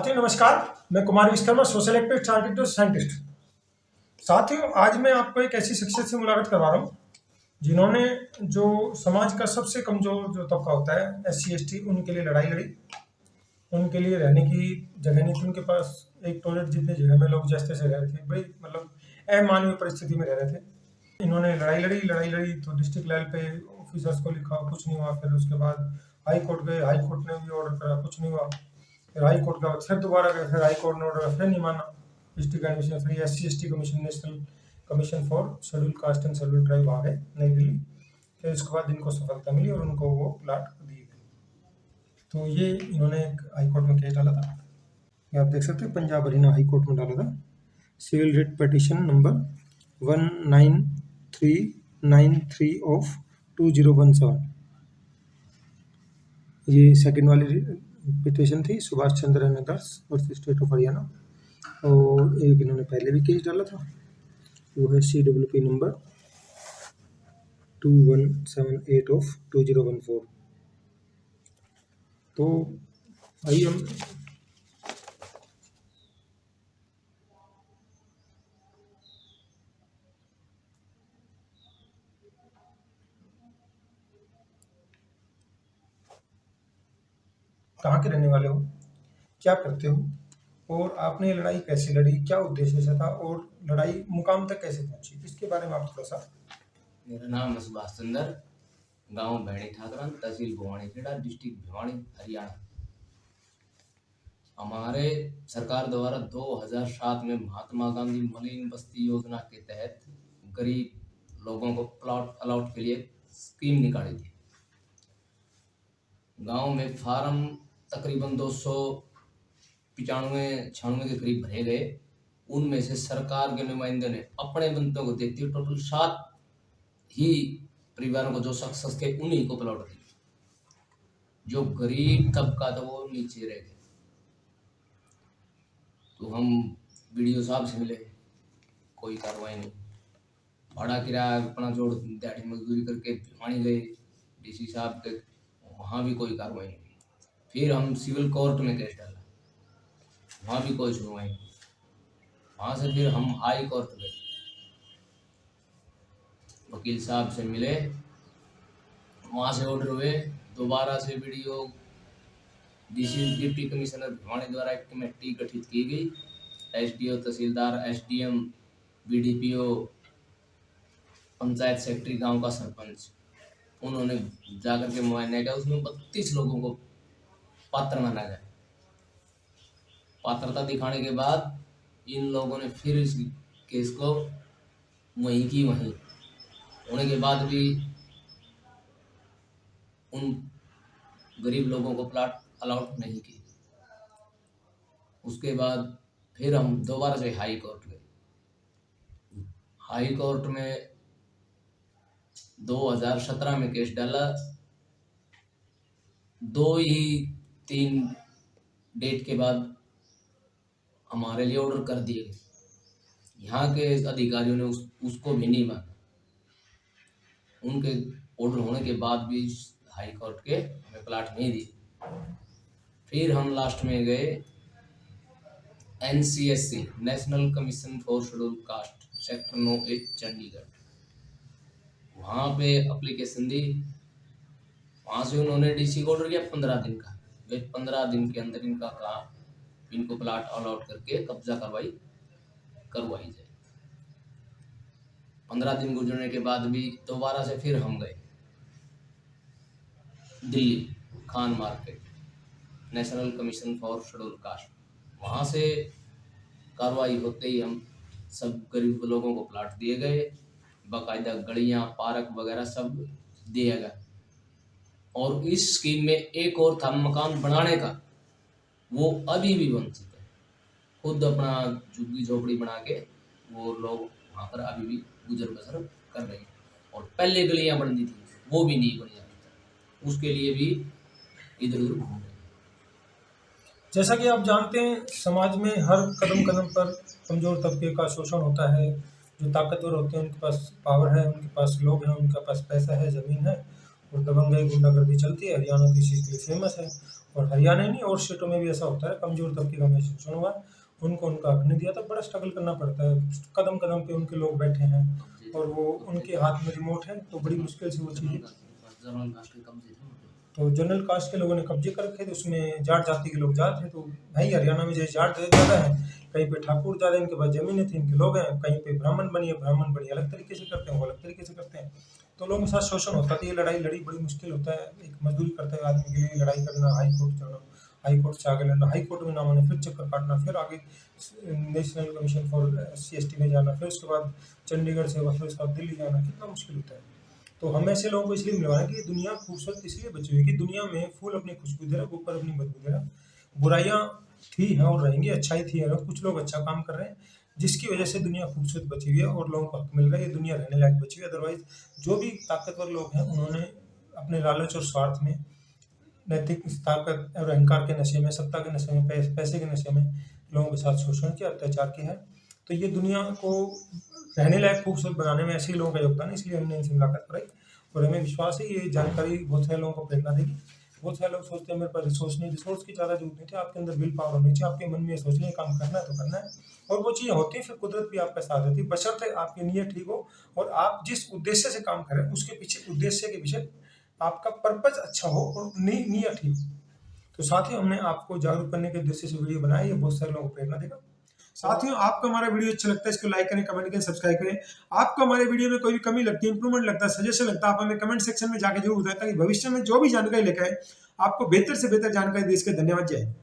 साथियों नमस्कार, मैं Kumar Vishwakarma, social activist, architect, scientist. साथियों, आज मैं आपको एक ऐसी शख्सियत से मुलाकात करवा रहा हूँ जिन्होंने जो समाज का सबसे कमजोर जो तबका होता है SC ST, उनके लिए लड़ाई लड़ी। उनके लिए रहने की जगह नहीं थी उनके पास, एक टॉयलेट जितनी जगह में लोग जैसे तैसे रह रहे थे, बड़ी मतलब अमानवीय परिस्थिति में रह रहे थे। इन्होंने लड़ाई लड़ी तो डिस्ट्रिक्ट लेवल पे ऑफिसर्स को लिखा, कुछ नहीं हुआ। फिर उसके बाद हाई कोर्ट गए, हाई कोर्ट ने भी ऑर्डर करा, कुछ नहीं हुआ। फिर हाई कोर्ट का फिर दोबारा गए, फिर हाई कोर्ट ने ऑर्डर फिर नहीं माना। डिस्ट्रिक्ट कमीशन, फिर SC ST commission, national commission for schedule caste and schedule tribe आ गए नई दिल्ली। फिर उसके बाद इनको सफलता मिली और उनको वो प्लाट दिए गए। तो ये इन्होंने एक हाई कोर्ट में केस डाला था, ये आप देख सकते हैं, पंजाब हरियाणा हाई कोर्ट में डाला था। Civil writ petition number 19393 of 2017। ये सेकंड वाली पिटीशन थी, Subhash Chandra and others versus state of Haryana. और एक इन्होंने पहले भी केस डाला था, वो है CWP नंबर 2178 ऑफ 2014। तो आइए हम कहाँ के रहने वाले हो, क्या करते हो, और आपने ये लड़ाई कैसे लड़ी, क्या उद्देश्य से था, और लड़ाई मुकाम तक कैसे पहुंची, इसके बारे में आप थोड़ा सा। मेरा नाम है सुभाष चंद्र, गांव भैणी ठाकरन, तहसील भवानीखेड़ा, डिस्ट्रिक्ट भिवानी, हरियाणा। हमारे सरकार द्वारा 2007 में महात्मा गांधी मलिन बस्ती योजना के तहत गरीब लोगों को प्लॉट अलॉट के लिए स्कीम निकाली थी। गांव में फार्म तकरीबन 295-96 के करीब भरे गए। उनमें से सरकार के नुमाइंदे ने अपने बंदों को देखते हुए टोटल 7 ही परिवारों को जो सक्सेस थे उन्हीं को प्लॉट दिए। जो गरीब तबका था वो नीचे रह गए। तो हम BDO साहब से मिले, कोई कार्रवाई नहीं। भाड़ा किराया अपना जोड़ दिहाड़ी मजदूरी करके भिवानी गए DC साहब के, वहाँ भी कोई कार्रवाई नहीं। फिर हम सिविल कोर्ट में केस डाला, वहाँ भी कोई सुनवाई नहीं। वहाँ से फिर हम हाई कोर्ट गए, वकील साहब से मिले, वहाँ से ऑर्डर हुए। दोबारा से BDO डिप्टी कमिश्नर भिवानी द्वारा एक कमेटी गठित की गई। SDO, तहसीलदार, SDM, BDPO, पंचायत सेक्रेटरी, गांव का सरपंच, उन्होंने जाकर के मुआयना किया। उसमें 32 लोगों को पात्र माना गया। पात्रता दिखाने के बाद इन लोगों ने फिर इस केस को वहीं की वहीं होने के बाद भी उन गरीब लोगों को प्लाट अलाउट नहीं की। उसके बाद फिर हम दोबारा से हाई कोर्ट गए। हाई कोर्ट में 2017 में केस डाला। 2-3 डेट के बाद हमारे लिए ऑर्डर कर दिए गए। यहाँ के अधिकारियों ने उसको भी नहीं माना। उनके ऑर्डर होने के बाद भी हाई कोर्ट के हमें प्लाट नहीं दिए। फिर हम लास्ट में गए NCSC, national commission for schedule cast, sector 9A, Chandigarh. वहाँ पे एप्लीकेशन दी। वहाँ से उन्होंने DC को ऑर्डर किया 15 दिन का। वे 15 दिन के अंदर इनका काम, इनको प्लाट अलॉट करके कब्जा करवाई जाए। 15 दिन गुजरने के बाद भी दोबारा से फिर हम गए Delhi, Khan market, national commission for schedule cast. वहाँ से कार्रवाई होते ही हम सब गरीब लोगों को प्लाट दिए गए। बाकायदा गलियाँ, पार्क वगैरह सब दिया गया। और इस स्कीम में एक और था मकान बनाने का, वो अभी भी वंचित है। खुद अपना झुग्गी झोपड़ी बना के वो लोग वहाँ पर अभी भी गुजर बसर कर रहे हैं। और पहले गलियाँ बननी थी वो भी नहीं बनी अभी तक, उसके लिए भी इधर उधर घूम रहे हैं। जैसा कि आप जानते हैं, समाज में हर कदम कदम पर कमजोर तबके का शोषण होता है। जो ताकतवर होते हैं उनके पास पावर है, उनके पास लोग हैं, उनके पास पैसा है, ज़मीन है, और दबंगई गुंडागर्दी चलती है। हरियाणा तो इस चीज़ के लिए फेमस है, और हरियाणा ही नहीं और स्टेटों में भी ऐसा होता है। कमज़ोर तबके का मैं शोषण हुआ, उनको उनका हक नहीं दिया, तो बड़ा स्ट्रगल करना पड़ता है। कदम कदम पे उनके लोग बैठे हैं और वो उनके हाथ में रिमोट है, तो बड़ी मुश्किल से वो चीज़ें। तो जनरल कास्ट के लोगों ने कब्जे कर रखे थे, उसमें जाट जाति के लोग ज़्यादा थे। तो भाई हरियाणा में जो जाट ज़्यादा है, कहीं पे ठाकुर ज़्यादा, इनके पास ज़मीनें थी, इनके लोग हैं, कहीं पे ब्राह्मण बनिए अलग तरीके से करते हैं, वो अलग तरीके से करते हैं। तो लोगों के साथ शोषण होता था। ये लड़ाई लड़ी बड़ी मुश्किल होता है, एक मजदूरी करते हुए आदमी के लिए लड़ाई करना, हाई कोर्ट जाना, हाई कोर्ट से आगे लड़ना, हाई कोर्ट में ना माने फिर चक्कर काटना, फिर आगे national commission for SC ST में जाना, फिर उसके बाद चंडीगढ़ से फिर उसके बाद दिल्ली जाना, कितना मुश्किल होता है। तो हम ऐसे लोगों को इसलिए मिलवाएं कि दुनिया खूबसूरत इसलिए बची हुई है कि दुनिया में फूल अपनी खुशबू दे रहा है, ऊपर अपनी बदबू दे रहा है। बुराइयां थी हैं और रहेंगी, अच्छाई थी है, कुछ लोग अच्छा काम कर रहे हैं, जिसकी वजह से दुनिया खूबसूरत बची हुई है और लोगों को हक मिल रहा है, ये दुनिया रहने लायक बची हुई है। अदरवाइज जो भी ताकतवर लोग हैं, उन्होंने अपने लालच और स्वार्थ में, नैतिक ताकत और अहंकार के नशे में, सत्ता के नशे में, पैसे के नशे में लोगों के साथ शोषण किया, अत्याचार किया है। तो ये दुनिया को रहने लायक खूबसूरत बनाने में ऐसे ही लोगों का योगदान है, इसलिए हमने इनसे मुलाकात कराई और हमें विश्वास है ये जानकारी बहुत सारे लोगों को प्रेरणा देगी। बहुत सारे लोग सोचते हैं मेरे पास रिसोर्स नहीं, रिसोर्स की ज़्यादा जरूरत नहीं थी, आपके अंदर विल पावर होनी चाहिए, आपके मन में ये सोच लें काम करना है तो करना है, और वो चीज़ें होती हैं, फिर कुदरत भी आपका साथ देती है, बशर्ते आपकी नीयत ठीक हो और आप जिस उद्देश्य से काम करें उसके पीछे, उद्देश्य के पीछे आपका पर्पज अच्छा हो और नीयत ठीक हो। तो साथियों, हमने आपको जागरूक करने के उद्देश्य से वीडियो बनाया, ये बहुत सारे लोगों को प्रेरणा देगा। साथियों, आपको हमारा वीडियो अच्छा लगता है, इसको लाइक करें, कमेंट करें, सब्सक्राइब करें। आपको हमारे वीडियो में कोई भी कमी लगती है, इंप्रूवमेंट लगता है, सजेशन लगता है, आप हमें कमेंट सेक्शन में जाकर जरूर बताएं, ताकि भविष्य में जो भी जानकारी लेकर आए आपको बेहतर से बेहतर जानकारी दे सके। धन्यवाद, जय हिंद।